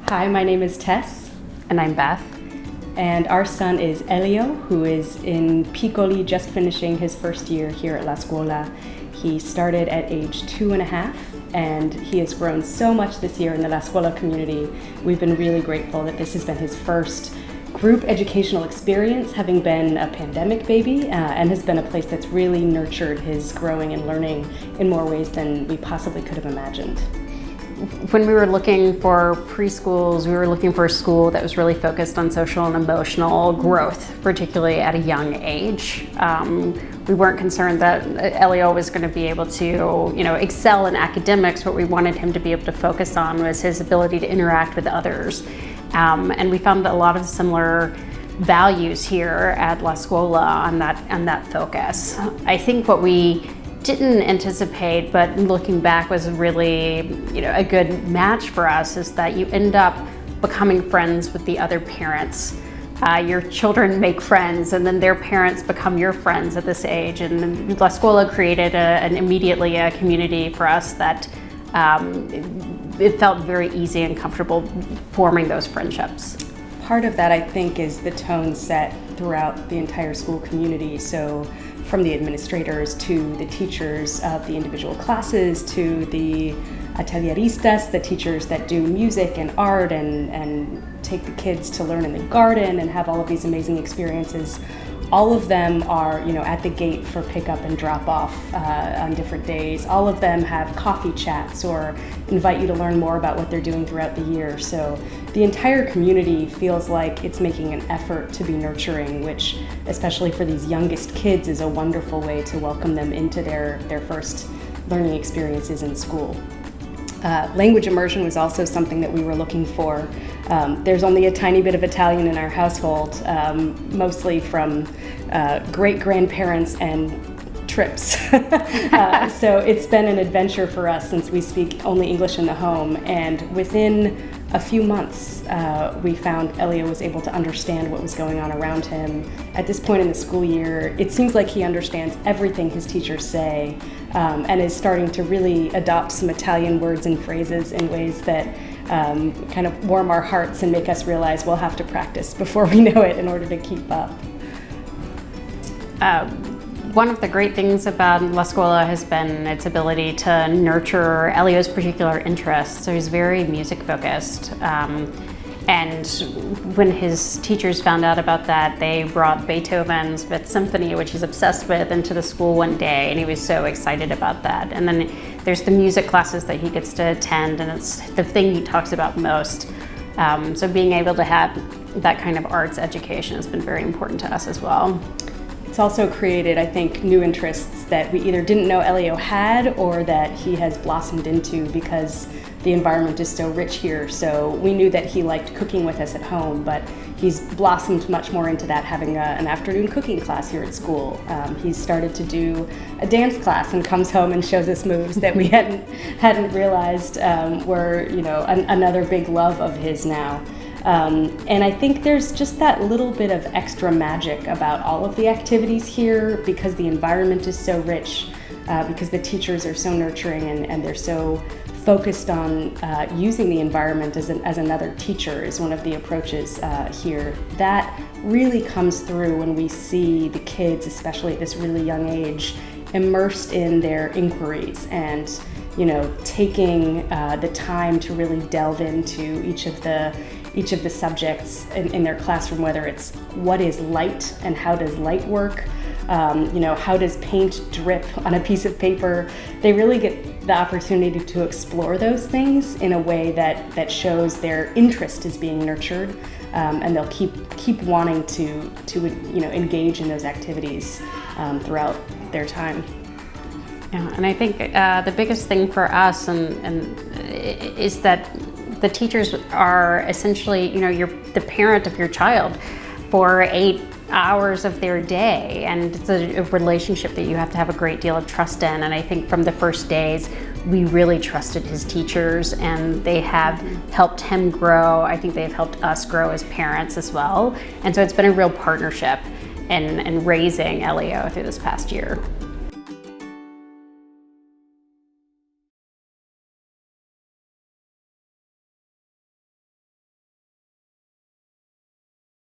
Hi, my name is Tess. And I'm Beth. And our son is Elio, who is in Piccoli, just finishing his first year here at La Scuola. He started at age 2.5, and he has grown so much this year in the La Scuola community. We've been really grateful that this has been his first group educational experience, having been a pandemic baby, and has been a place that's really nurtured his growing and learning in more ways than we possibly could have imagined. When we were looking for preschools, we were looking for a school that was really focused on social and emotional growth, particularly at a young age. We weren't concerned that Elio was going to be able to, excel in academics. What we wanted him to be able to focus on was his ability to interact with others. And we found a lot of similar values here at La Scuola on that focus. I think what we didn't anticipate, but looking back was really, a good match for us, is that you end up becoming friends with the other parents. Your children make friends, and then their parents become your friends at this age. And La Scuola created immediately a community for us that it felt very easy and comfortable forming those friendships. Part of that, I think, is the tone set throughout the entire school community. So from the administrators to the teachers of the individual classes to the atelieristas, the teachers that do music and art and take the kids to learn in the garden and have all of these amazing experiences. All of them are, at the gate for pickup and drop off on different days. All of them have coffee chats or invite you to learn more about what they're doing throughout the year. So the entire community feels like it's making an effort to be nurturing, which, especially for these youngest kids, is a wonderful way to welcome them into their first learning experiences in school. Language immersion was also something that we were looking for. There's only a tiny bit of Italian in our household, mostly from great-grandparents and trips. So it's been an adventure for us since we speak only English in the home. And within a few months, we found Elio was able to understand what was going on around him. At this point in the school year, it seems like he understands everything his teachers say, and is starting to really adopt some Italian words and phrases in ways that kind of warm our hearts and make us realize we'll have to practice before we know it in order to keep up. One of the great things about La Scuola has been its ability to nurture Elio's particular interests. So he's very music focused. And when his teachers found out about that, they brought Beethoven's Fifth Symphony, which he's obsessed with, into the school one day, and he was so excited about that. And then there's the music classes that he gets to attend, and it's the thing he talks about most. So being able to have that kind of arts education has been very important to us as well. It's also created, I think, new interests that we either didn't know Elio had or that he has blossomed into because the environment is so rich here. So we knew that he liked cooking with us at home, but he's blossomed much more into that, having an afternoon cooking class here at school. He's started to do a dance class and comes home and shows us moves that we hadn't realized were, another big love of his now. And I think there's just that little bit of extra magic about all of the activities here because the environment is so rich, because the teachers are so nurturing and they're so focused on using the environment as another teacher is one of the approaches here. That really comes through when we see the kids, especially at this really young age, immersed in their inquiries and taking the time to really delve into each of the subjects in their classroom, whether it's what is light and how does light work, how does paint drip on a piece of paper. They really get the opportunity to explore those things in a way that shows their interest is being nurtured, and they'll keep wanting to engage in those activities throughout their time. Yeah, and I think the biggest thing for us and is that the teachers are essentially, you're the parent of your child for 8 hours of their day, and it's a relationship that you have to have a great deal of trust in. And I think from the first days, we really trusted his teachers, and they have helped him grow. I think they've helped us grow as parents as well. And so it's been a real partnership in raising Elio through this past year.